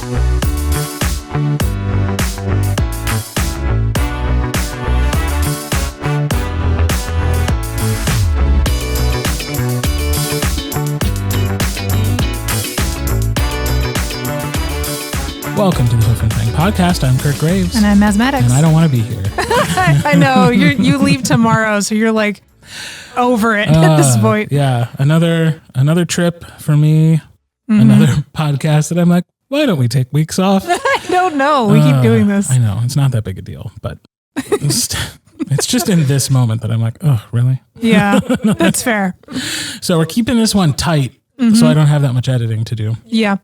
Welcome to the Hoof and Fang podcast. I'm Kirt Graves. And I'm Maz Maddox. And I don't want to be here. I know. You leave tomorrow, so you're like over it at this point. Yeah. Another trip for me. Mm-hmm. Another podcast that I'm like, why don't we take weeks off? I don't know. We keep doing this. I know. It's not that big a deal, but it's just in this moment that I'm like, oh, really? Yeah, that's fair. So we're keeping this one tight so I don't have that much editing to do. Yeah.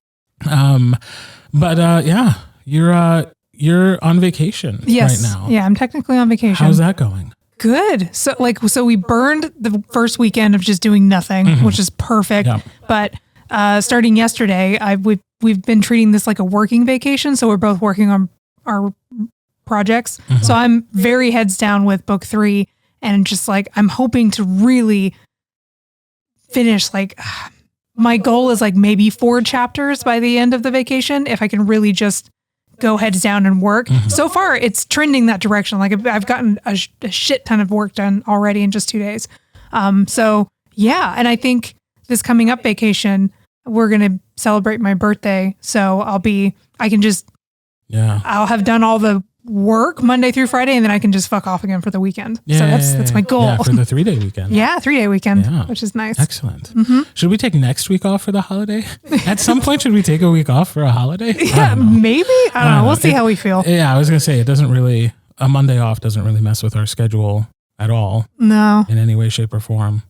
But yeah, you're on vacation right now. Yeah, I'm technically on vacation. How's that going? Good. So we burned the first weekend of just doing nothing, which is perfect. Yeah. But starting yesterday, we've been treating this like a working vacation. So we're both working on our projects. Mm-hmm. So I'm very heads down with book 3, and just like I'm hoping to really finish my goal is like maybe 4 chapters by the end of the vacation, if I can really just go heads down and work. Mm-hmm. So far, it's trending that direction. Like I've gotten a shit ton of work done already in just 2 days. So yeah, and I think this coming up vacation, we're going to celebrate my birthday. So I'll have done all the work Monday through Friday, and then I can just fuck off again for the weekend. So that's my goal. Yeah, for the 3-day weekend. Yeah, 3-day weekend, which is nice. Excellent. Mm-hmm. Should we take next week off for the holiday? At some point, should we take a week off for a holiday? Yeah, maybe. I don't know. We'll see how we feel. Yeah, I was going to say, a Monday off doesn't really mess with our schedule at all. No. In any way, shape, or form.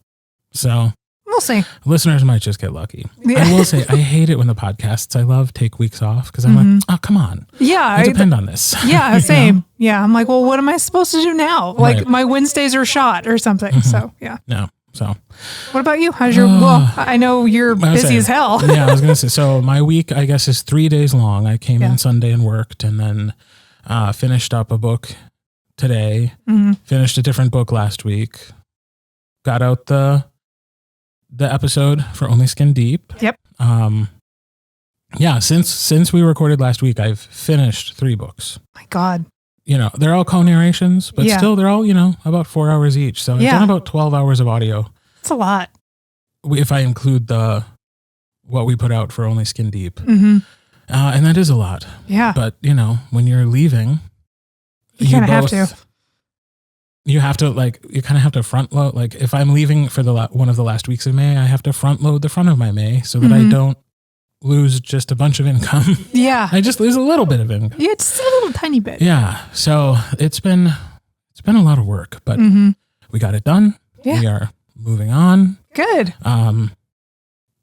So we'll see. Listeners might just get lucky. Yeah. I will say, I hate it when the podcasts I love take weeks off because I'm like, oh, come on. Yeah. I depend on this. Yeah, same. Know? Yeah. I'm like, well, what am I supposed to do now? Like my Wednesdays are shot or something. Mm-hmm. So, yeah. No. So what about you? How's your, I know you're busy as hell. Yeah, I was going to say, so my week, I guess, is 3 days long. I came in Sunday and worked, and then finished up a book today, finished a different book last week, got out the episode for Only Skin Deep. Yep. Yeah, since we recorded last week, I've finished 3 books. My God. They're all co-narrations, but still they're all, about 4 hours each. So I've done about 12 hours of audio. It's a lot. If I include what we put out for Only Skin Deep. Mm-hmm. And that is a lot. Yeah. But, when you're leaving, you kind of have to. You have to you kind of have to front load. Like if I'm leaving for one of the last weeks of May, I have to front load the front of my May so that I don't lose just a bunch of income. Yeah. I just lose a little bit of income. Yeah, it's a little tiny bit. Yeah. So it's been a lot of work, but we got it done. Yeah. We are moving on. Good.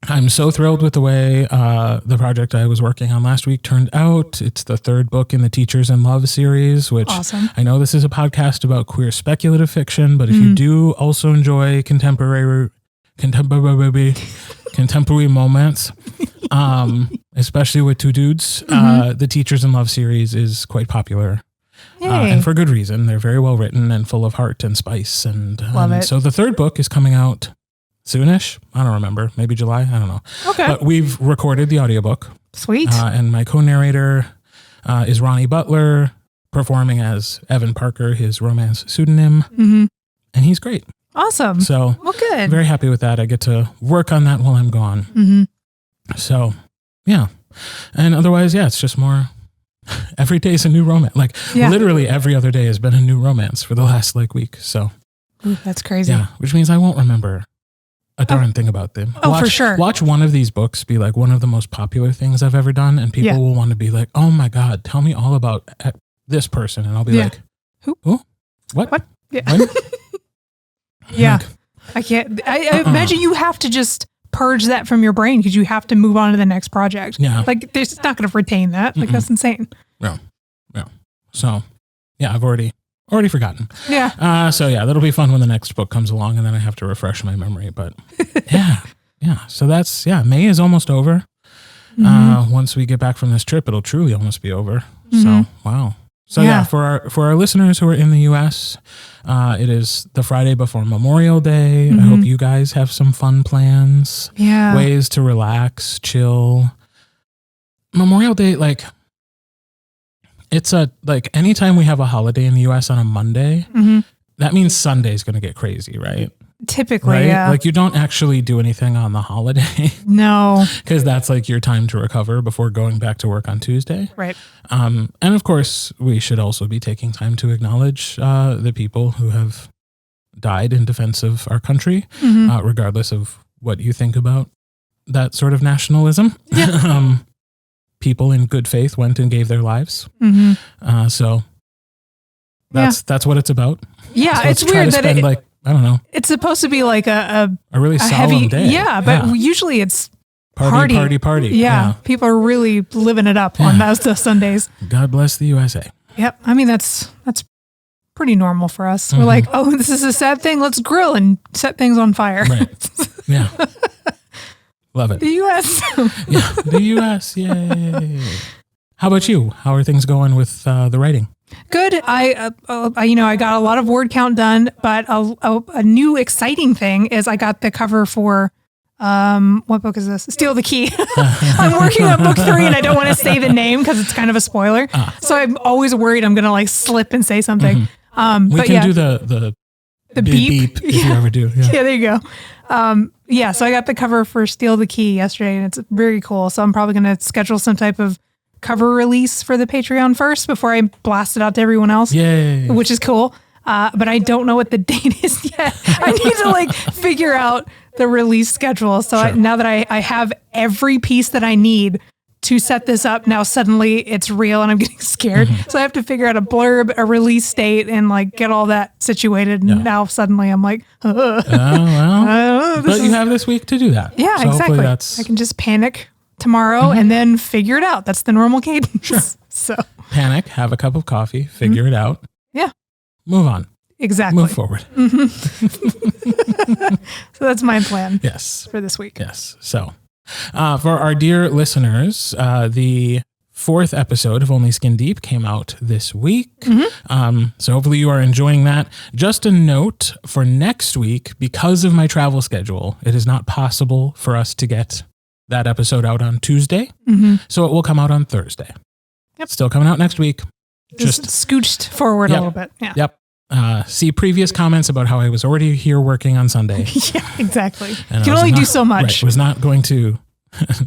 I'm so thrilled with the way the project I was working on last week turned out. It's the 3rd book in the Teachers in Love series, which awesome. I know this is a podcast about queer speculative fiction, but if you do also enjoy contemporary moments, especially with 2 dudes, the Teachers in Love series is quite popular. And for good reason. They're very well written and full of heart and spice. Love it. So the 3rd book is coming out soonish. I don't remember. Maybe July. I don't know. Okay. But we've recorded the audiobook. Sweet. And my co-narrator is Ronnie Butler, performing as Evan Parker, his romance pseudonym. Mm-hmm. And he's great. Awesome. So good. I'm very happy with that. I get to work on that while I'm gone. Mm-hmm. So, yeah. And otherwise, it's just more. Every day is a new romance. Literally every other day has been a new romance for the last week. So. Ooh, that's crazy. Yeah, which means I won't remember a darn thing about them. For sure. Watch one of these books be like one of the most popular things I've ever done, and people will want to be like, "Oh my God, tell me all about this person," and I'll be like, "Who? What? Yeah. When?" Yeah, I can't. I imagine you have to just purge that from your brain because you have to move on to the next project. Yeah, it's not going to retain that. That's insane. No. So, I've already forgotten. Yeah. So that'll be fun when the next book comes along, and then I have to refresh my memory. But yeah. So that's May is almost over. Once we get back from this trip, it'll truly almost be over. So wow. So for our listeners who are in the U.S., it is the Friday before Memorial Day. I hope you guys have some fun plans. Yeah. Ways to relax, chill. Memorial Day, like, it's like anytime we have a holiday in the US on a Monday, that means Sunday's going to get crazy, right? Typically, right? yeah. Like you don't actually do anything on the holiday. No. Because that's like your time to recover before going back to work on Tuesday. Right. And of course, we should also be taking time to acknowledge the people who have died in defense of our country, regardless of what you think about that sort of nationalism. Yeah. People in good faith went and gave their lives. So that's what it's about. Yeah, so it's weird that spend like, I don't know. It's supposed to be like a really solemn heavy day. Yeah, but usually it's party. Yeah, people are really living it up on those Sundays. God bless the USA. Yep. I mean, that's pretty normal for us. We're like, oh, this is a sad thing. Let's grill and set things on fire. Right. Yeah. Love it. The U.S. Yeah, the U.S. Yay. How about you? How are things going with the writing? Good. I got a lot of word count done, but a new exciting thing is I got the cover for, what book is this? Steal the Key. I'm working on book 3 and I don't want to say the name because it's kind of a spoiler. So I'm always worried I'm going to like slip and say something. We can do the beep if you ever do. Yeah, there you go. So I got the cover for Steal the Key yesterday and it's very cool. So I'm probably going to schedule some type of cover release for the Patreon first before I blast it out to everyone else. Yay. Which is cool. But I don't know what the date is yet. I need to like figure out the release schedule. So now that I have every piece that I need to set this up, now suddenly it's real and I'm getting scared. So I have to figure out a blurb, a release date, and like get all that situated. And now suddenly I'm like, but you have this week to do that. Yeah, so exactly. I can just panic tomorrow and then figure it out. That's the normal cadence. Sure. So panic, have a cup of coffee, figure it out. Yeah. Move on. Exactly. Move forward. So that's my plan. Yes. For this week. Yes. So for our dear listeners, the 4th episode of Only Skin Deep came out this week. So hopefully you are enjoying that. Just a note for next week, because of my travel schedule, it is not possible for us to get that episode out on Tuesday. So it will come out on Thursday. Yep. Still coming out next week. Just scooched forward a little bit. Yeah. Yep. See previous comments about how I was already here working on Sunday. Yeah, exactly. You can only do so much. Right, was not going to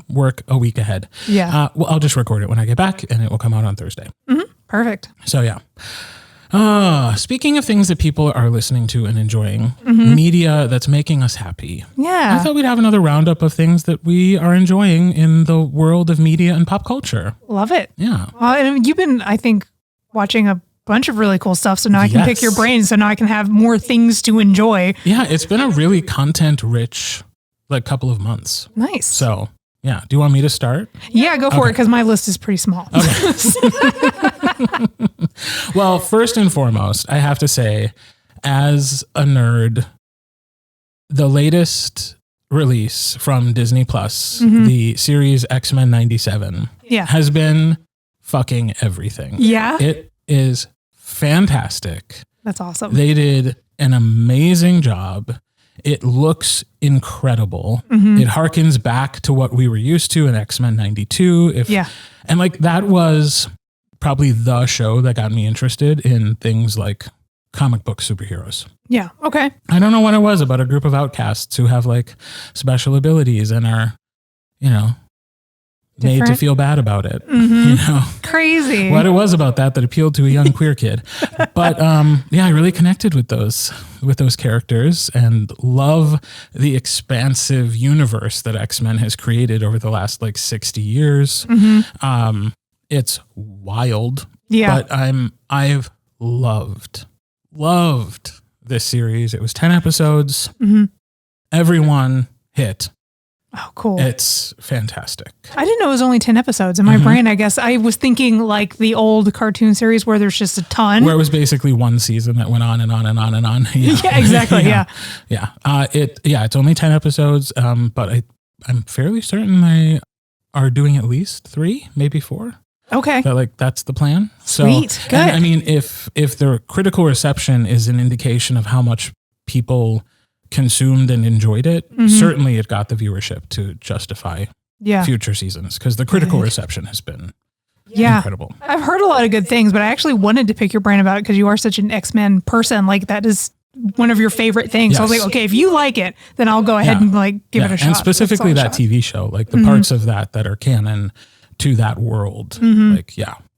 work a week ahead. Yeah. Well, I'll just record it when I get back and it will come out on Thursday. Perfect. So yeah. Speaking of things that people are listening to and enjoying, media that's making us happy. Yeah. I thought we'd have another roundup of things that we are enjoying in the world of media and pop culture. Love it. Yeah. Well, and you've been, I think, watching a bunch of really cool stuff. So now I can pick your brain. So now I can have more things to enjoy. Yeah. It's been a really content rich like couple of months. Nice. So yeah. Do you want me to start? Yeah, go for it. Cause my list is pretty small. Okay. Well, first and foremost, I have to say, as a nerd, the latest release from Disney Plus, the series X-Men 97, has been fucking everything. Yeah. It is fantastic. That's awesome. They did an amazing job. It looks incredible. It harkens back to what we were used to in X-Men 92. And like that was probably the show that got me interested in things like comic book superheroes. Yeah. Okay. I don't know what it was about a group of outcasts who have like special abilities and are, made to feel bad about it. Crazy. What it was about that appealed to a young queer kid. But I really connected with those characters and love the expansive universe that X-Men has created over the last like 60 years. It's wild. Yeah. But I've loved this series. It was 10 episodes. Everyone hit. Oh, cool. It's fantastic. I didn't know it was only 10 episodes. In my brain, I guess I was thinking like the old cartoon series where there's just a ton. Where it was basically one season that went on and on and on and on. Yeah, exactly. Yeah. It's only 10 episodes. But I'm fairly certain they are doing at least 3, maybe 4. Okay. But that's the plan. Sweet. Good. And I mean, if the critical reception is an indication of how much people consumed and enjoyed it, certainly it got the viewership to justify future seasons because the critical reception has been incredible. I've heard a lot of good things, but I actually wanted to pick your brain about it because you are such an X-Men person. Like that is one of your favorite things. Yes. So I was like, okay, if you like it, then I'll go ahead and like give it a shot. And specifically that TV show, like the parts of that are canon to that world. Like,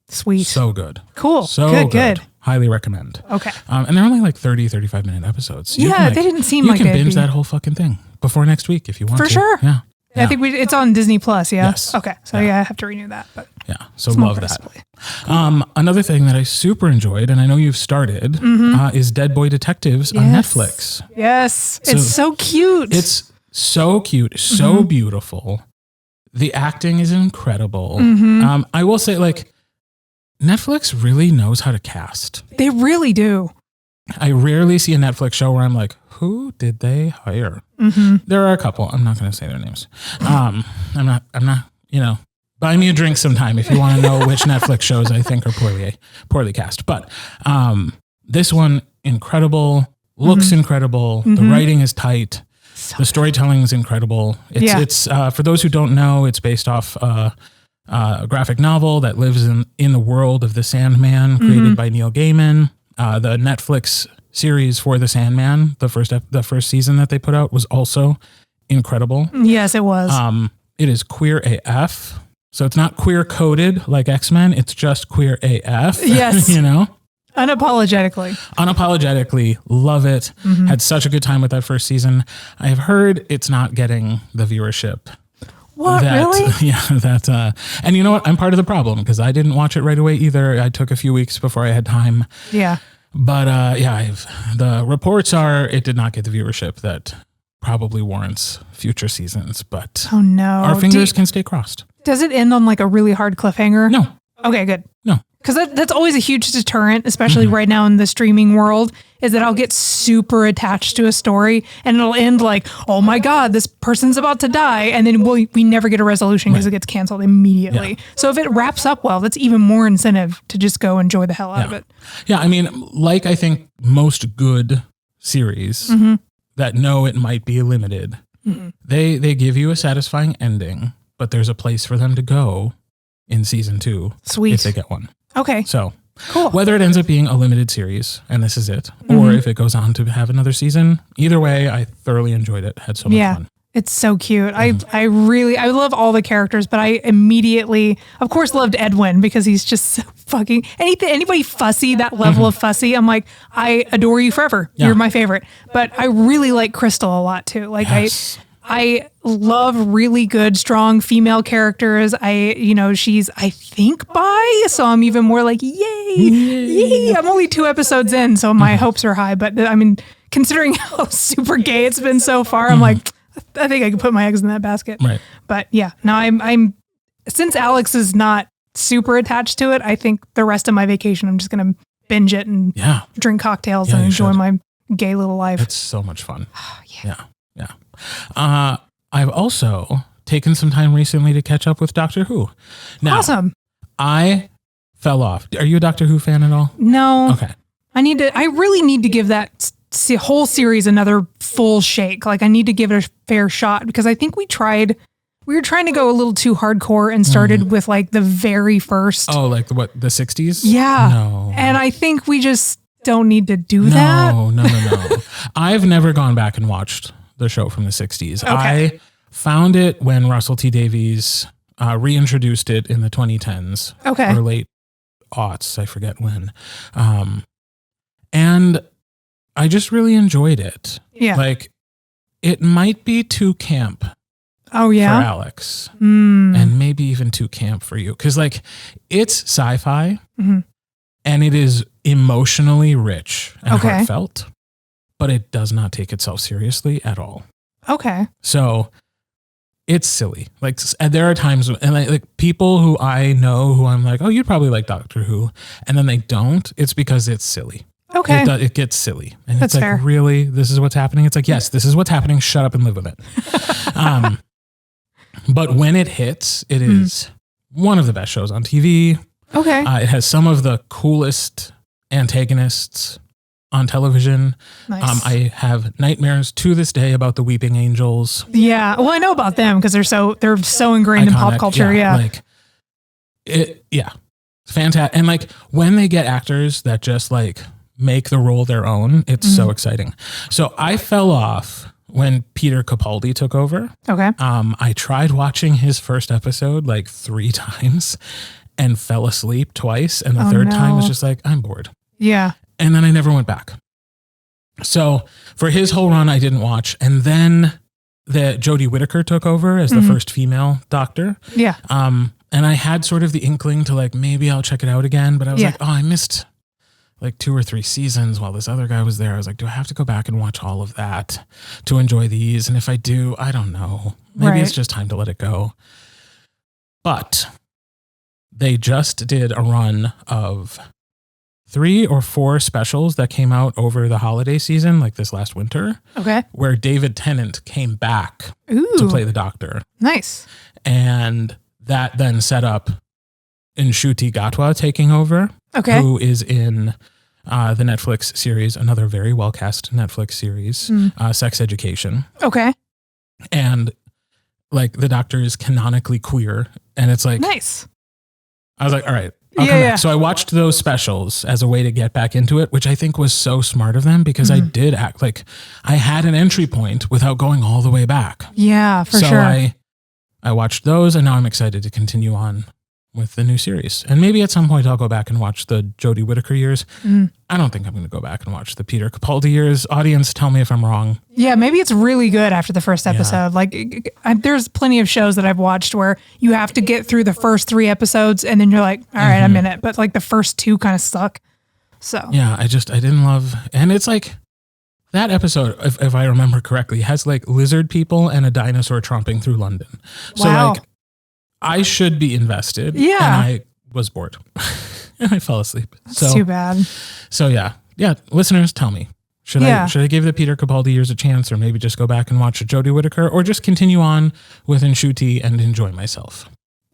sweet. So good. Cool. So good. Highly recommend. Okay. And they're only like 30, 35 minute episodes. So they didn't seem like you can binge that whole fucking thing before next week if you want to. For sure. Yeah. I think it's on Disney Plus. Yeah. Yes. Okay. So I have to renew that. But so love that. Cool. Another thing that I super enjoyed, and I know you've started, is Dead Boy Detectives on Netflix. Yes. It's so cute. It's so cute, so beautiful. The acting is incredible. I will say, like, Netflix really knows how to cast. They really do. I rarely see a Netflix show where I'm like, who did they hire? There are a couple. I'm not going to say their names. I'm not, buy me a drink sometime if you want to know which Netflix shows I think are poorly cast. But this one, incredible, looks incredible. The writing is tight. The storytelling is incredible. It's for those who don't know, it's based off a graphic novel that lives in the world of the Sandman, created by Neil Gaiman. The Netflix series for the Sandman, the first season that they put out, was also incredible. Yes, it was. It is queer AF. So it's not queer coded like X-Men. It's just queer AF. Yes. Unapologetically love it. Had such a good time with that first season. I have heard it's not getting the viewership. What, really? Yeah, and you know what? I'm part of the problem because I didn't watch it right away either. I took a few weeks before I had time. Yeah. But the reports are it did not get the viewership that probably warrants future seasons. But oh no, our fingers can stay crossed. Does it end on like a really hard cliffhanger? No. Okay, good. No. Because that's always a huge deterrent, especially right now in the streaming world, is that I'll get super attached to a story and it'll end like, oh my God, this person's about to die. And then we never get a resolution because it gets canceled immediately. Yeah. So if it wraps up well, that's even more incentive to just go enjoy the hell out of it. Yeah, I mean, like I think most good series that know it might be limited, they give you a satisfying ending, but there's a place for them to go in season 2. Sweet. If they get one. Okay. So cool. Whether it ends up being a limited series and this is it, or if it goes on to have another season, either way, I thoroughly enjoyed it. Had so much fun. It's so cute. I love all the characters, but I immediately, of course, loved Edwin because he's just so fucking anybody fussy, that level of fussy. I'm like, I adore you forever. Yeah. You're my favorite. But I really like Crystal a lot too. Like I love really good, strong female characters. She's, I think, bi, so I'm even more like, yay. I'm only 2 episodes in, so my hopes are high. But I mean, considering how super gay it's been so far, I'm like, I think I could put my eggs in that basket. Right. But yeah, no, I'm since Alex is not super attached to it, I think the rest of my vacation, I'm just going to binge it and drink cocktails and enjoy my gay little life. It's so much fun. Yeah. I've also taken some time recently to catch up with Doctor Who. Now, awesome. I fell off. Are you a Doctor Who fan at all? No. Okay. I really need to give that whole series another full shake. Like I need to give it a fair shot because I think we were trying to go a little too hardcore and started with like the very first. Oh, like the 60s? Yeah. No. And I think we just don't need to do that. No. I've never gone back and watched the show from the 60s. Okay. I found it when Russell T Davies reintroduced it in the 2010s. Okay. Or late aughts, I forget when. And I just really enjoyed it. Yeah. Like, it might be too camp. Oh, yeah? For Alex. And maybe even too camp for you. Because, like, it's sci-fi. And it is emotionally rich and heartfelt. But it does not take itself seriously at all. Okay. So it's silly. Like there are times and like people who I know who I'm like, oh, you'd probably like Doctor Who, and then they don't. It's because it's silly. Okay. It gets silly, and That's it's like, fair. really, this is what's happening. It's like, yes, this is what's happening. Shut up and live with it. But when it hits, it is one of the best shows on TV. Okay. It has some of the coolest antagonists on television. Nice. I have nightmares to this day about the Weeping Angels. Yeah. Well, I know about them because they're so ingrained in pop culture. Yeah. Like it. Yeah. Fantastic. And like when they get actors that just like make the role their own, it's so exciting. So I fell off when Peter Capaldi took over. Okay. I tried watching his first episode like 3 times and fell asleep twice. And the third time was just like, I'm bored. Yeah. And then I never went back. So for his whole run, I didn't watch. And then Jodie Whittaker took over as the first female doctor. Yeah. And I had sort of the inkling to like, maybe I'll check it out again. But I was like, oh, I missed like 2 or 3 seasons while this other guy was there. I was like, do I have to go back and watch all of that to enjoy these? And if I do, I don't know. Maybe it's just time to let it go. But they just did a run of 3 or 4 specials that came out over the holiday season, like this last winter. Okay. Where David Tennant came back Ooh. to play the doctor. Nice. And that then set up Ncuti Gatwa taking over. Okay. Who is in the Netflix series, another very well-cast Netflix series, Sex Education. Okay. And like the doctor is canonically queer. And it's like, nice. I was like, all right. I'll come back. So I watched those specials as a way to get back into it, which I think was so smart of them because I did act like I had an entry point without going all the way back. Yeah, for sure. So I watched those and now I'm excited to continue on with the new series. And maybe at some point I'll go back and watch the Jodie Whittaker years. I don't think I'm going to go back and watch the Peter Capaldi years. Audience, tell me if I'm wrong. Yeah, maybe it's really good after the first episode. Yeah. Like there's plenty of shows that I've watched where you have to get through the first 3 episodes and then you're like, all right, I'm in it. But like the first 2 kind of suck. So yeah, I didn't love, and it's like that episode, if I remember correctly, has like lizard people and a dinosaur tromping through London. So like I should be invested. Yeah. And I was bored and I fell asleep. That's too bad. So yeah. Listeners, tell me, should I give the Peter Capaldi years a chance or maybe just go back and watch Jodie Whittaker or just continue on with Ncuti and enjoy myself?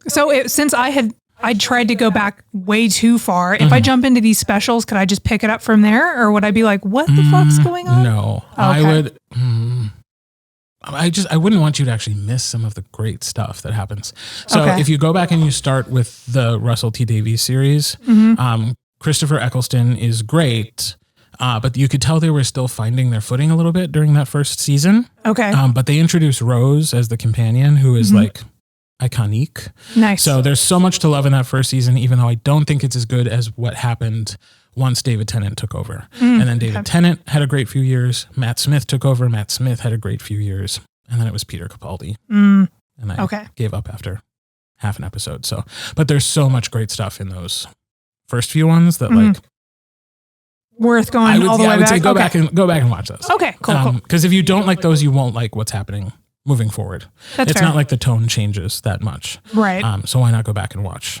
So since I tried to go back way too far, if I jump into these specials, could I just pick it up from there? Or would I be like, what the fuck's going on? No, okay. I would. I wouldn't want you to actually miss some of the great stuff that happens. So if you go back and you start with the Russell T Davies series, Christopher Eccleston is great, but you could tell they were still finding their footing a little bit during that first season. Okay. But they introduced Rose as the companion, who is like iconic. Nice. So there's so much to love in that first season, even though I don't think it's as good as what happened once David Tennant took over. And then David Tennant had a great few years. Matt Smith took over. Matt Smith had a great few years. And then it was Peter Capaldi. And I gave up after half an episode. So, but there's so much great stuff in those first few ones that like worth going all the way back. I would say go back and watch those. Okay, cool. Because if you don't like those, you won't like what's happening moving forward. It's fair. Not like the tone changes that much. Right. So why not go back and watch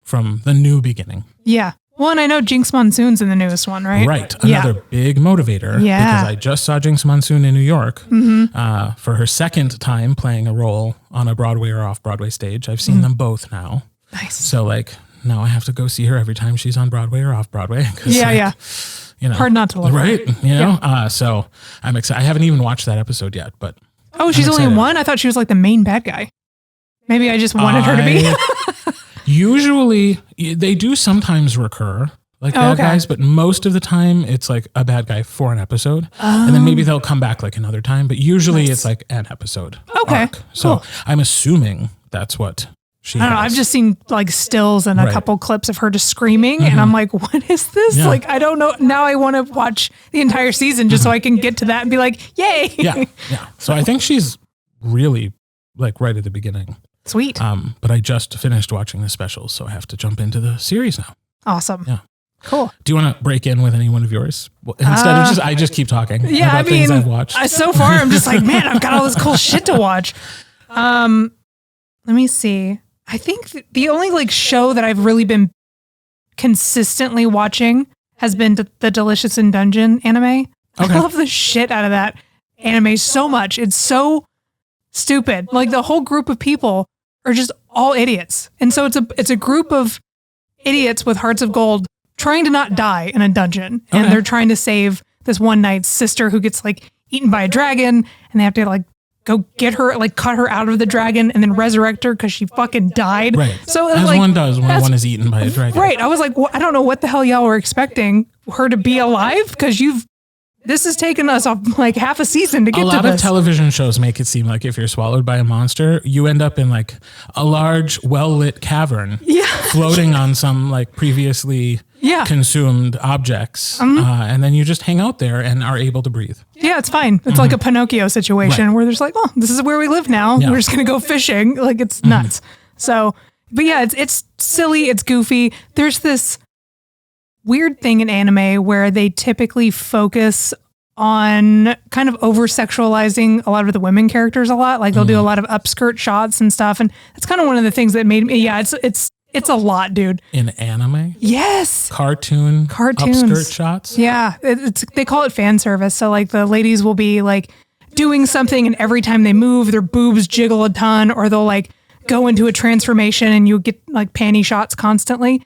from the new beginning? Yeah. Well, and I know Jinx Monsoon's in the newest one, right? Right. Another big motivator. Yeah. Because I just saw Jinx Monsoon in New York for her second time playing a role on a Broadway or off-Broadway stage. I've seen them both now. Nice. So like now I have to go see her every time she's on Broadway or off-Broadway. Yeah. You know, hard not to love her. Right. You know, so I'm excited. I haven't even watched that episode yet, but. Oh, she's only in one? I thought she was like the main bad guy. Maybe I just wanted her to be. Usually, they do sometimes recur, like bad guys, but most of the time, it's like a bad guy for an episode. And then maybe they'll come back like another time, but usually it's like an episode. Okay. Arc. So I'm assuming that's what she has. I've just seen like stills and a couple clips of her just screaming, and I'm like, what is this? Yeah. Like, I don't know. Now I want to watch the entire season just so I can get to that and be like, yay. Yeah. So I think she's really like right at the beginning. Sweet. But I just finished watching the specials, so I have to jump into the series now. Awesome. Yeah. Cool. Do you want to break in with any one of yours? Well, instead of I just keep talking about things I've watched. So far, I'm just like, man, I've got all this cool shit to watch. Let me see. I think the only like show that I've really been consistently watching has been the Delicious in Dungeon anime. Okay. I love the shit out of that anime so much. It's so stupid. Like the whole group of people are just all idiots. And so it's a group of idiots with hearts of gold trying to not die in a dungeon, and they're trying to save this one knight's sister who gets like eaten by a dragon, and they have to like go get her, like cut her out of the dragon and then resurrect her because she fucking died. Right. So as like, one does when one is eaten by a dragon. Right. I was like, well, I don't know what the hell y'all were expecting her to be alive, because this has taken us off like half a season to get to this. A lot of television shows make it seem like if you're swallowed by a monster, you end up in like a large, well-lit cavern, floating on some like previously consumed objects, and then you just hang out there and are able to breathe. Yeah, it's fine. It's like a Pinocchio situation where there's like, oh, this is where we live now. Yeah. We're just gonna go fishing. Like, it's nuts. So, but yeah, it's silly. It's goofy. There's this weird thing in anime where they typically focus on kind of over sexualizing a lot of the women characters a lot. Like they'll do a lot of upskirt shots and stuff. And it's kind of one of the things that made me, it's a lot, dude. In anime? Yes. Cartoons. Upskirt shots? Yeah. They call it fan service. So like the ladies will be like doing something, and every time they move, their boobs jiggle a ton, or they'll like go into a transformation and you get like panty shots constantly.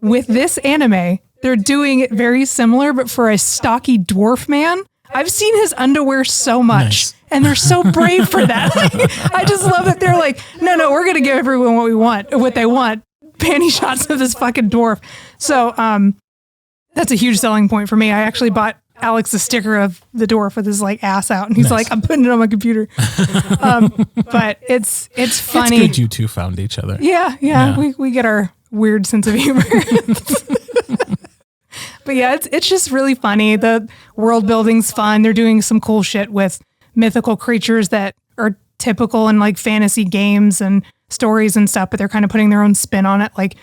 With this anime, they're doing it very similar, but for a stocky dwarf man. I've seen his underwear so much, and they're so brave for that. Like, I just love that they're like, no, we're going to give everyone what they want. Panty shots of this fucking dwarf. So that's a huge selling point for me. I actually bought Alex a sticker of the dwarf with his like ass out, and he's like, I'm putting it on my computer. But it's funny. It's good you two found each other. Yeah. We get our weird sense of humor. But yeah, it's just really funny. The world building's fun. They're doing some cool shit with mythical creatures that are typical in like fantasy games and stories and stuff, but they're kind of putting their own spin on it. Like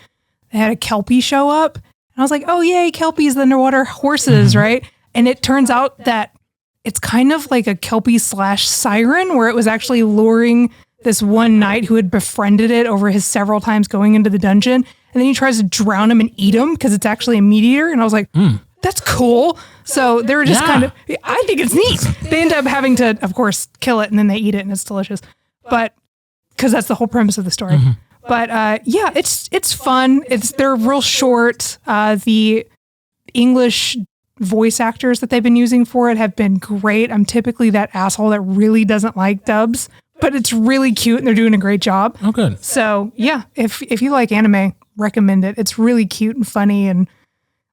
they had a Kelpie show up, and I was like, oh yay, Kelpies, the underwater horses, right? And it turns out that it's kind of like a Kelpie / siren, where it was actually luring this one knight who had befriended it over his several times going into the dungeon. And then he tries to drown him and eat him because it's actually a meat eater. And I was like, that's cool. So they were just kind of, I think it's neat. They end up having to, of course, kill it, and then they eat it, and it's delicious. But because that's the whole premise of the story. But yeah, it's fun. They're real short. The English voice actors that they've been using for it have been great. I'm typically that asshole that really doesn't like dubs, but it's really cute, and they're doing a great job. Oh, good. So yeah, if you like anime, recommend it. It's really cute and funny, and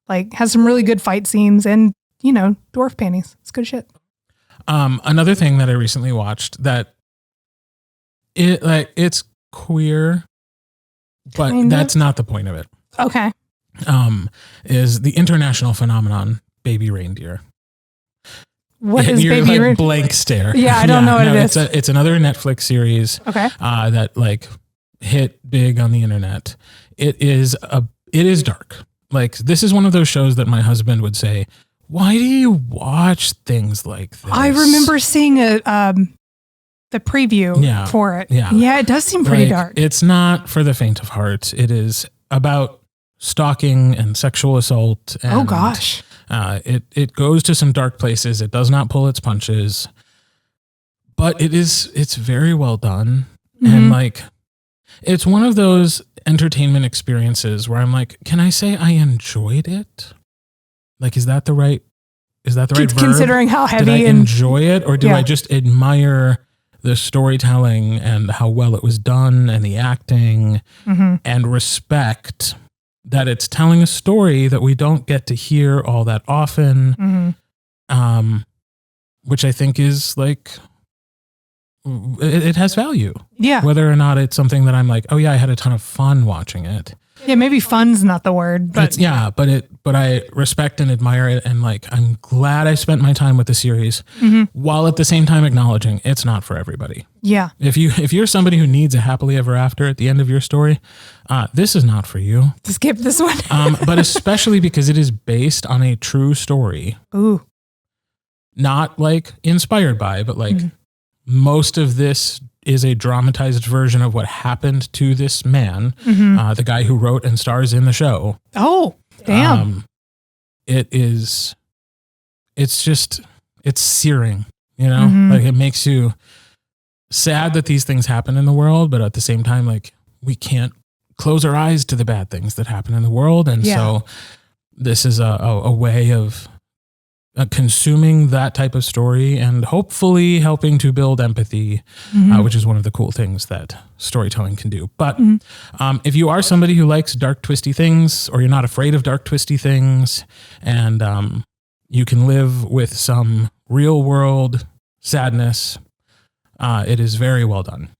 like has some really good fight scenes, and dwarf panties. It's good shit. Another thing that I recently watched that it's queer, but that's not the point of it. Okay. Is the international phenomenon baby reindeer. What is baby reindeer? Blank stare. Yeah, I don't know what it is. It's another Netflix series. Okay. That like hit big on the internet. It is dark. Like, this is one of those shows that my husband would say, why do you watch things like this? I remember seeing the preview for it. Yeah, it does seem pretty dark. It's not for the faint of heart. It is about stalking and sexual assault. And, oh gosh. It goes to some dark places. It does not pull its punches, but it's very well done. And like, it's one of those entertainment experiences where I'm like, can I say I enjoyed it? Like, is that the right verb? Considering how heavy did I enjoy it, or do I just admire the storytelling and how well it was done and the acting and respect that it's telling a story that we don't get to hear all that often, which I think is like, it has value. Yeah. Whether or not it's something that I'm like, oh yeah, I had a ton of fun watching it. Yeah, maybe fun's not the word, but but I respect and admire it, and like, I'm glad I spent my time with the series, while at the same time acknowledging it's not for everybody. Yeah. If you're somebody who needs a happily ever after at the end of your story, this is not for you. Skip this one. But especially because it is based on a true story. Ooh. Not like inspired by, but like most of this is a dramatized version of what happened to this man, the guy who wrote and stars in the show. Oh, damn. It's searing, like it makes you sad that these things happen in the world, but at the same time, like, we can't close our eyes to the bad things that happen in the world. And so this is a way of consuming that type of story and hopefully helping to build empathy, which is one of the cool things that storytelling can do. But if you are somebody who likes dark, twisty things, or you're not afraid of dark, twisty things, and you can live with some real world sadness, it is very well done.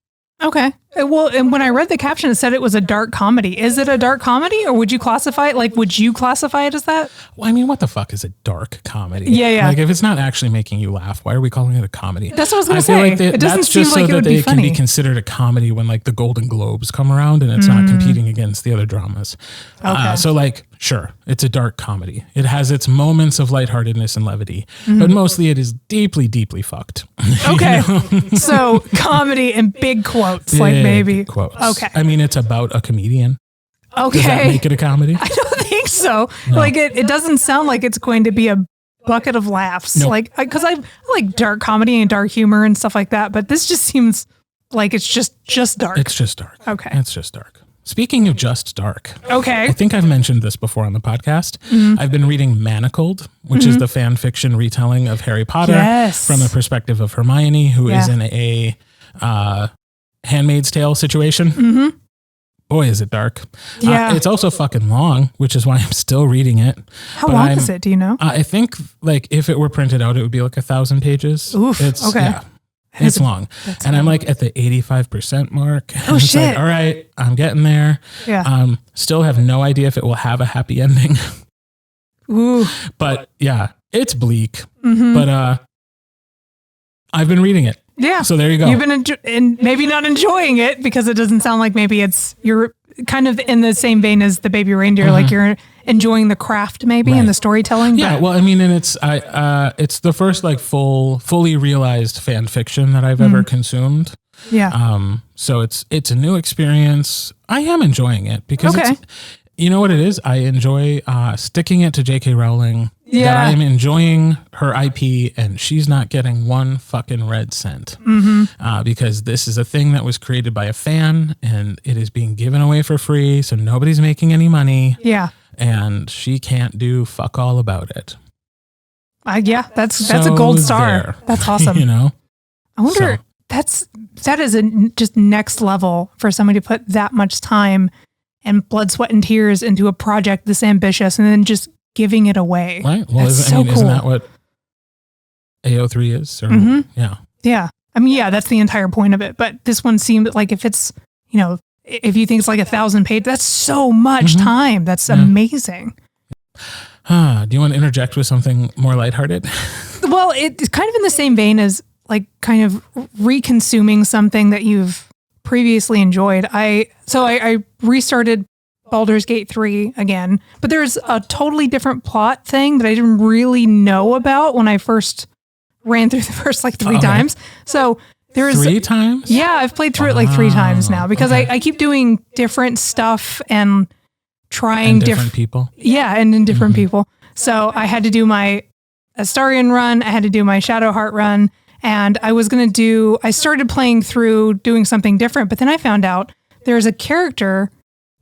Okay. Well, and when I read the caption, it said it was a dark comedy. Is it a dark comedy, or would you classify it? Like, would you classify it as that? Well, I mean, what the fuck is a dark comedy? Yeah. Like, if it's not actually making you laugh, why are we calling it a comedy? That's what I was going to say. Like it doesn't that's seem just like so it would that be they funny. can be considered a comedy when like the Golden Globes come around and it's not competing against the other dramas. Okay. So like, sure, it's a dark comedy. It has its moments of lightheartedness and levity, but mostly it is deeply, deeply fucked. Okay. So comedy and big quotes, like maybe. Quotes. Okay. I mean, it's about a comedian. Okay. Does that make it a comedy? I don't think so. No. Like it doesn't sound like it's going to be a bucket of laughs. Nope. Like, because I like dark comedy and dark humor and stuff like that, but this just seems like it's just dark. It's just dark. Okay. It's just dark. Speaking of just dark. Okay. I think I've mentioned this before on the podcast. I've been reading Manacled, which is the fan fiction retelling of Harry Potter from the perspective of Hermione, who is in a Handmaid's Tale situation. Boy, is it dark. Yeah. It's also fucking long, which is why I'm still reading it. How long is it? Do you know? I think like if it were printed out, it would be like 1,000 pages. Oof. It's, Okay. Yeah. It's long. And I'm like at the 85% mark. Oh, it's shit. Like, all right, I'm getting there. Yeah. Still have no idea if it will have a happy ending. Ooh. But yeah, it's bleak. But I've been reading it. Yeah. So there you go. You've been and maybe not enjoying it because it doesn't sound like maybe you're kind of in the same vein as the Baby Reindeer, like you're enjoying the craft maybe and the storytelling. Yeah, but well, I mean, and it's the first like fully realized fan fiction that I've ever consumed. Yeah. So it's a new experience. I am enjoying it because it's, you know what it is? I enjoy sticking it to J.K. Rowling. Yeah. That I'm enjoying her IP and she's not getting one fucking red cent. Because this is a thing that was created by a fan and it is being given away for free. So nobody's making any money. Yeah. And she can't do fuck all about it. Yeah, that's a gold star. There. That's awesome. You know? I wonder, that is just next level for somebody to put that much time and blood, sweat, and tears into a project this ambitious and then just giving it away. Right. Well, cool. Isn't that what AO3 is? Or, Yeah. Yeah. I mean, yeah, that's the entire point of it. But this one seemed like if it's, if you think it's like 1,000 pages, that's so much time. That's amazing. Do you want to interject with something more lighthearted? Well, it's kind of in the same vein as like kind of reconsuming something that you've previously enjoyed. I restarted Baldur's Gate 3 again, but there's a totally different plot thing that I didn't really know about when I first ran through the first like 3 times. So there's 3 times? Yeah, I've played through it like 3 times now because I keep doing different stuff and trying different people. Yeah, and in different people. So I had to do my Astarion run, I had to do my Shadowheart run, and I started playing through doing something different, but then I found out there's a character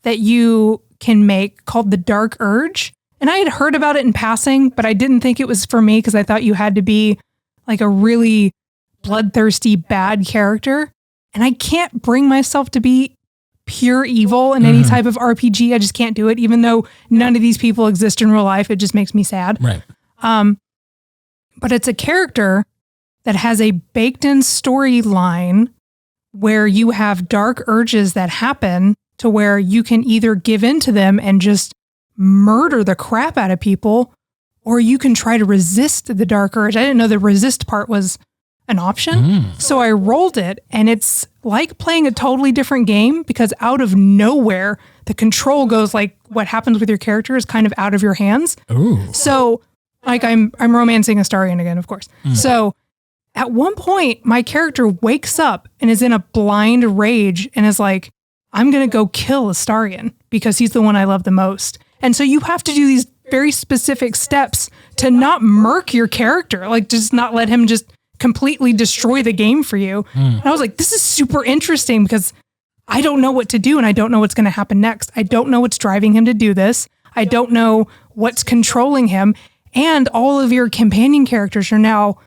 that you can make called the Dark Urge. And I had heard about it in passing, but I didn't think it was for me because I thought you had to be like a really bloodthirsty, bad character. And I can't bring myself to be pure evil in any type of RPG. I just can't do it, even though none of these people exist in real life. It just makes me sad. Right. But it's a character that has a baked in storyline where you have dark urges that happen to where you can either give in to them and just murder the crap out of people, or you can try to resist the dark urge. I didn't know the resist part was an option. So I rolled it, and it's like playing a totally different game because out of nowhere, the control goes like what happens with your character is kind of out of your hands. Ooh. So like I'm romancing Astarion again, of course. So at one point, my character wakes up and is in a blind rage and is like, I'm going to go kill Astarion because he's the one I love the most. And so you have to do these very specific steps to not murk your character, like just not let him just completely destroy the game for you. And I was like, this is super interesting because I don't know what to do and I don't know what's going to happen next. I don't know what's driving him to do this. I don't know what's controlling him. And all of your companion characters are now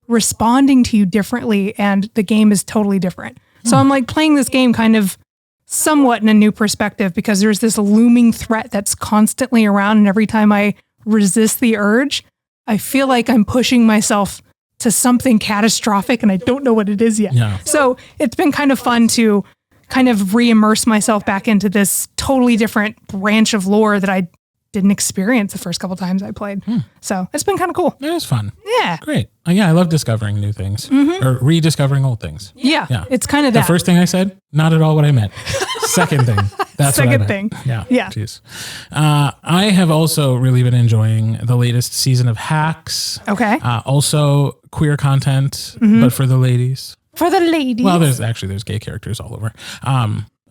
responding to you differently, and the game is totally different. So I'm like playing this game kind of somewhat in a new perspective, because there's this looming threat that's constantly around. And every time I resist the urge, I feel like I'm pushing myself to something catastrophic, and I don't know what it is yet. Yeah. So it's been kind of fun to kind of re-immerse myself back into this totally different branch of lore that I didn't experience the first couple times I played. So it's been kind of cool. It is fun. Yeah. Great. Yeah, I love discovering new things or rediscovering old things. Yeah. It's kind of that. The first thing I said, not at all what I meant. Second thing. That's Second what I meant. thing. Yeah. Yeah. Jeez. I have also really been enjoying the latest season of Hacks. Okay. Also queer content, but for the ladies. For the ladies. Well, there's gay characters all over.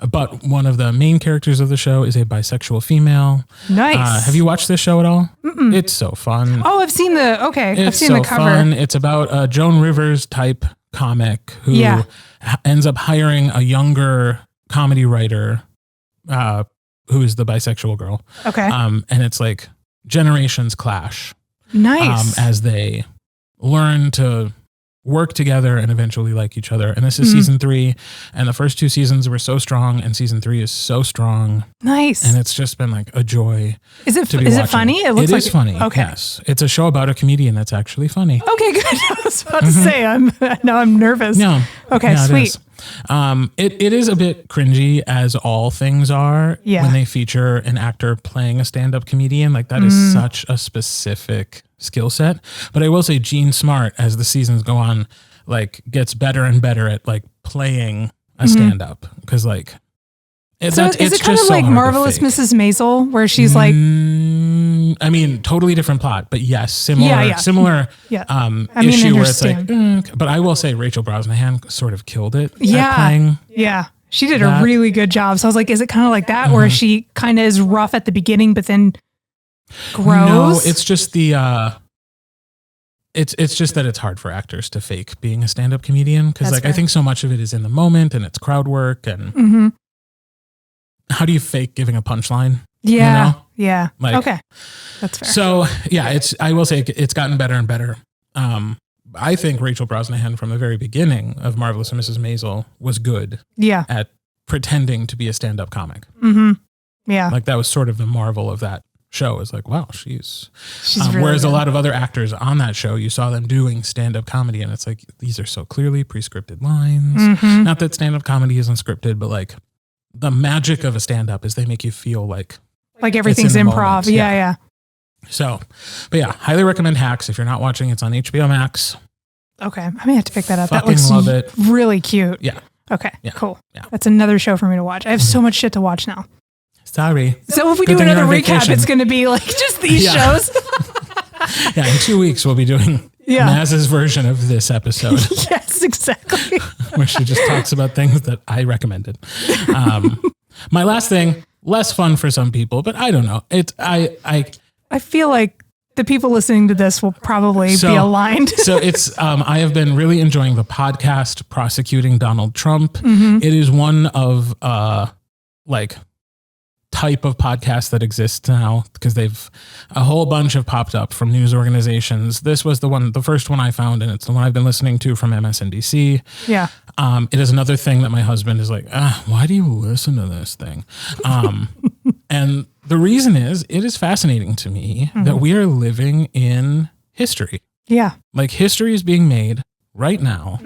But one of the main characters of the show is a bisexual female. Nice. Have you watched this show at all? It's so fun. Oh, I've seen I've seen the cover. Fun. It's about a Joan Rivers type comic who ends up hiring a younger comedy writer who is the bisexual girl. Okay. And it's like generations clash. Nice. As they learn to work together and eventually like each other. And this is season 3, and the first 2 seasons were so strong, and season 3 is so strong. Nice. And it's just been like a joy. Is it to be watching. funny? It looks like it is funny. Okay. Yes. It's a show about a comedian that's actually funny. Okay, good. I was about to say I'm nervous. No. Okay, Yeah, sweet. It is a bit cringy, as all things are, when they feature an actor playing a stand-up comedian. Like that is such a specific skill set. But I will say Gene Smart, as the seasons go on, like gets better and better at like playing a stand-up, because like is it kind of like Marvelous Mrs. Maisel, where she's like, I mean, totally different plot, but yes, similar issue where it's like, but I will say Rachel Brosnahan sort of killed it. At playing she did a really good job. So I was like, is it kind of like that, where she kind of is rough at the beginning, but then grows? No, it's just it's just that it's hard for actors to fake being a stand-up comedian, because like fair. I think so much of it is in the moment, and it's crowd work, and how do you fake giving a punchline? Yeah. You know? Yeah. Like, okay. That's fair. So yeah, I will say it's gotten better and better. I think Rachel Brosnahan from the very beginning of Marvelous Mrs. Maisel was good at pretending to be a stand-up comic. Yeah. Like that was sort of the marvel of that show, is like, wow, she's really whereas good. A lot of other actors on that show, you saw them doing stand-up comedy, and it's like, these are so clearly pre-scripted lines. Not that stand-up comedy isn't scripted, but like the magic of a stand-up is they make you feel like everything's improv. Yeah. So, but yeah, highly recommend Hacks. If you're not watching, it's on HBO Max. Okay. I may have to pick that up. Fucking that looks love it. Really cute. Yeah. Okay. Yeah. Cool. Yeah. That's another show for me to watch. I have so much shit to watch now. Sorry. So if we do another recap, it's going to be like just these shows. Yeah. In 2 weeks, we'll be doing Maz's version of this episode. Yes, exactly. Where she just talks about things that I recommended. My last thing, less fun for some people, but I don't know. I feel like the people listening to this will probably be aligned. So it's, I have been really enjoying the podcast Prosecuting Donald Trump. It is one of, type of podcasts that exists now, because a whole bunch have popped up from news organizations. This was the first one I found, and it's the one I've been listening to from MSNBC. Yeah. It is another thing that my husband is like, why do you listen to this thing? And the reason is, it is fascinating to me that we are living in history. Yeah. Like history is being made right now.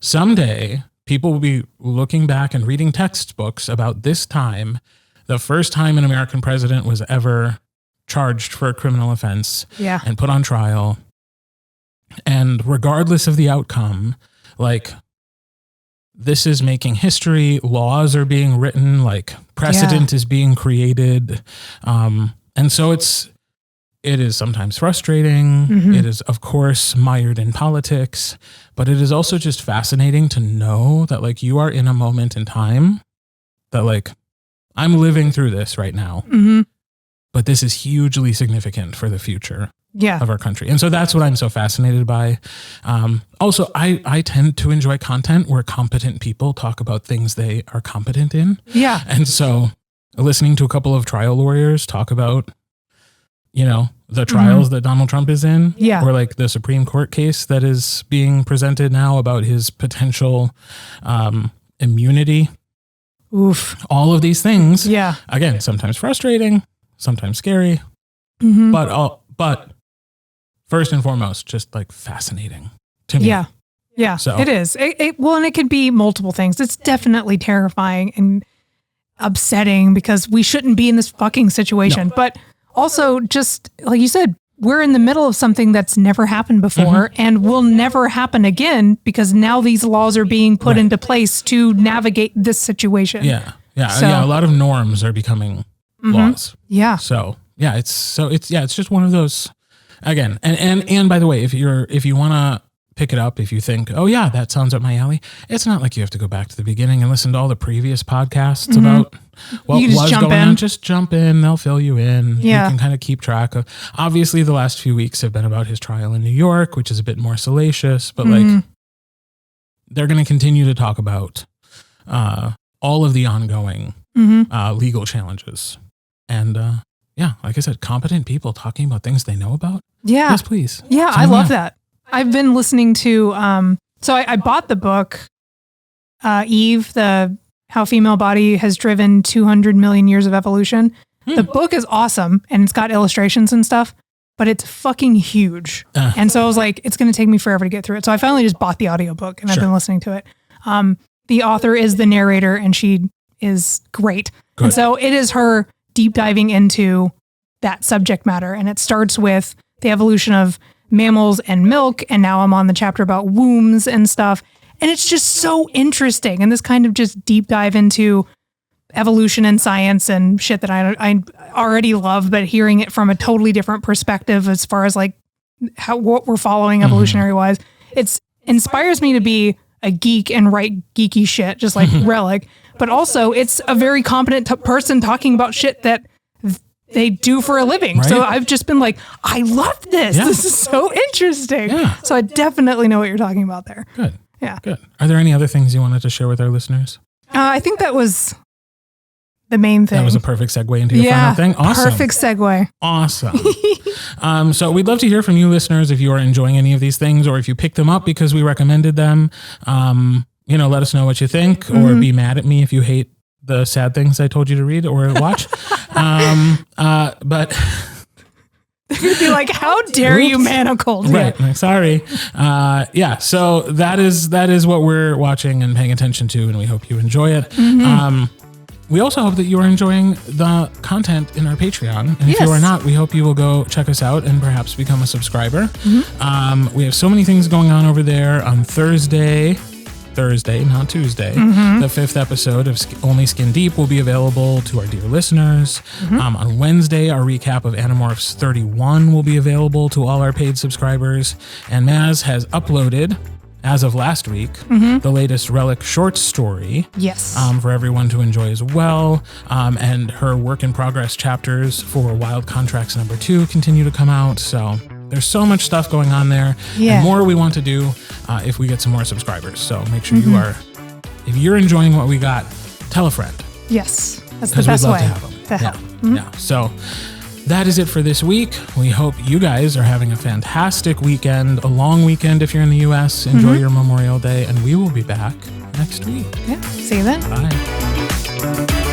Someday people will be looking back and reading textbooks about this time, the first time an American president was ever charged for a criminal offense and put on trial. And regardless of the outcome, like, this is making history, laws are being written, like precedent is being created. And so it is sometimes frustrating. It is, of course, mired in politics, but it is also just fascinating to know that like you are in a moment in time that like, I'm living through this right now, but this is hugely significant for the future of our country. And so that's what I'm so fascinated by. Also, I tend to enjoy content where competent people talk about things they are competent in. Yeah. And so listening to a couple of trial lawyers talk about, the trials that Donald Trump is in. Yeah. Or like the Supreme Court case that is being presented now about his potential immunity. Oof. All of these things. Yeah. Again, sometimes frustrating, sometimes scary, but first and foremost, just like fascinating to me. Yeah. Yeah, so. It is. And it could be multiple things. It's definitely terrifying and upsetting because we shouldn't be in this fucking situation. No. But also, just like you said, we're in the middle of something that's never happened before and will never happen again because now these laws are being put into place to navigate this situation. Yeah. A lot of norms are becoming laws. Yeah. So it's just one of those again. And by the way, if you want to pick it up, if you think, oh yeah, that sounds up my alley, it's not like you have to go back to the beginning and listen to all the previous podcasts about what was going on. Just jump in, they'll fill you in. Yeah. You can kind of keep track of. Obviously, the last few weeks have been about his trial in New York, which is a bit more salacious, but like they're going to continue to talk about all of the ongoing legal challenges. And like I said, competent people talking about things they know about. Yeah. Yes, please. Yeah, I love that. I've been listening to, so I bought the book, Eve, How Female Body Has Driven 200 Million Years of Evolution. The book is awesome and it's got illustrations and stuff, but it's fucking huge. And so I was like, it's going to take me forever to get through it. So I finally just bought the audiobook and I've been listening to it. The author is the narrator and she is great. Good. And so it is her deep diving into that subject matter. And it starts with the evolution of mammals and milk, and now I'm on the chapter about wombs and stuff, and it's just so interesting, and this kind of just deep dive into evolution and science and shit that I already love, but hearing it from a totally different perspective as far as like what we're following evolutionary wise, it inspires me to be a geek and write geeky shit just like Relic, but also it's a very competent person talking about shit that they do for a living. Right? So I've just been like, I love this. Yeah. This is so interesting. Yeah. So I definitely know what you're talking about there. Good. Yeah. Good. Are there any other things you wanted to share with our listeners? I think that was the main thing. That was a perfect segue into your final thing. Awesome. Perfect segue. Awesome. So we'd love to hear from you listeners if you are enjoying any of these things or if you picked them up because we recommended them. Let us know what you think or be mad at me if you hate the sad things I told you to read or watch. But you'd be like, how dare you manacled? Right. Like, sorry. So that is what we're watching and paying attention to, and we hope you enjoy it. We also hope that you are enjoying the content in our Patreon. And if you are not, we hope you will go check us out and perhaps become a subscriber. We have so many things going on over there. On Thursday, not Tuesday. The 5th episode of Only Skin Deep will be available to our dear listeners. On Wednesday, our recap of Animorphs 31 will be available to all our paid subscribers. And Maz has uploaded, as of last week, the latest Relic short story. Yes. For everyone to enjoy as well. And her work in progress chapters for Wild Contracts number 2 continue to come out. So there's so much stuff going on there. And more we want to do if we get some more subscribers. So make sure you are, if you're enjoying what we got, tell a friend. Yes. That's the best way to have them. Yeah. So that is it for this week. We hope you guys are having a fantastic weekend, a long weekend if you're in the U.S. Enjoy your Memorial Day, and we will be back next week. Yeah. See you then. Bye.